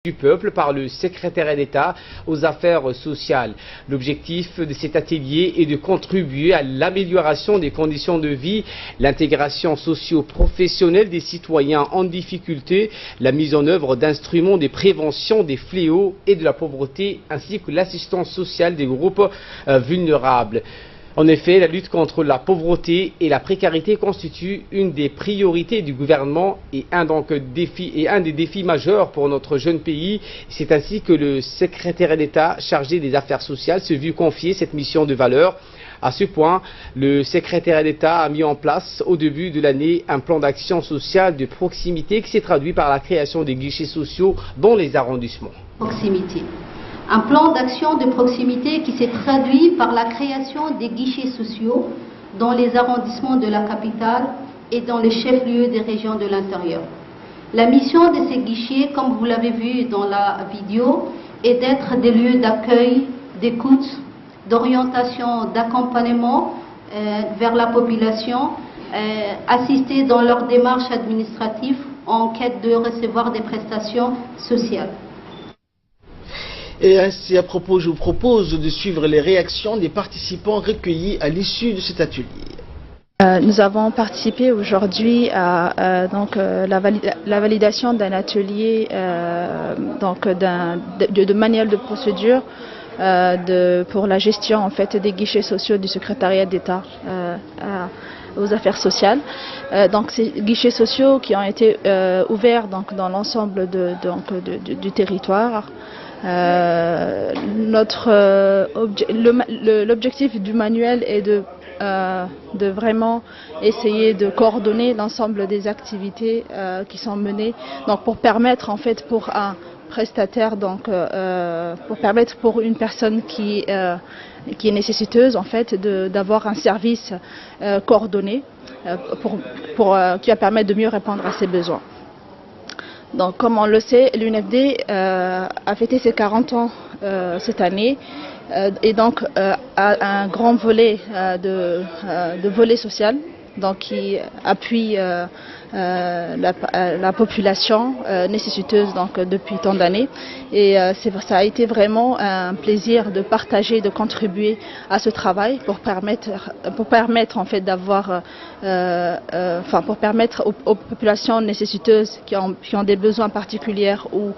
du peuple par le secrétaire d'État aux affaires sociales. L'objectif de cet atelier est de contribuer à l'amélioration des conditions de vie, l'intégration socio-professionnelle des citoyens en difficulté, la mise en œuvre d'instruments de prévention des fléaux et de la pauvreté, ainsi que l'assistance sociale des groupes vulnérables. En effet, la lutte contre la pauvreté et la précarité constitue une des priorités du gouvernement et un des défis majeurs pour notre jeune pays. C'est ainsi que le secrétaire d'État chargé des affaires sociales s'est vu confier cette mission de valeur. À ce point, le secrétaire d'État a mis en place au début de l'année un plan d'action sociale de proximité qui s'est traduit par la création des guichets sociaux dans les arrondissements. Proximité. Un plan d'action de proximité qui s'est traduit par la création des guichets sociaux dans les arrondissements de la capitale et dans les chefs-lieux des régions de l'intérieur. La mission de ces guichets, comme vous l'avez vu dans la vidéo, est d'être des lieux d'accueil, d'écoute, d'orientation, d'accompagnement vers la population, assister dans leur démarche administrative en quête de recevoir des prestations sociales. Et ainsi, à propos, je vous propose de suivre les réactions des participants recueillis à l'issue de cet atelier. Nous avons participé aujourd'hui à la validation d'un atelier de manuel de procédure pour la gestion en fait des guichets sociaux du secrétariat d'État aux affaires sociales. Donc ces guichets sociaux qui ont été ouverts dans l'ensemble du territoire. L'objectif du manuel est de vraiment essayer de coordonner l'ensemble des activités qui sont menées, donc pour permettre en fait pour un prestataire, pour une personne qui est nécessiteuse en fait d'avoir un service coordonné qui va permettre de mieux répondre à ses besoins. Donc, comme on le sait, l'UNFD a fêté ses 40 ans cette année et donc a un grand volet de volet social, donc qui appuie la population nécessiteuse depuis tant d'années. Et ça a été vraiment un plaisir de partager, de contribuer à ce travail pour permettre en fait d'avoir, pour permettre aux populations nécessiteuses qui ont des besoins particuliers ou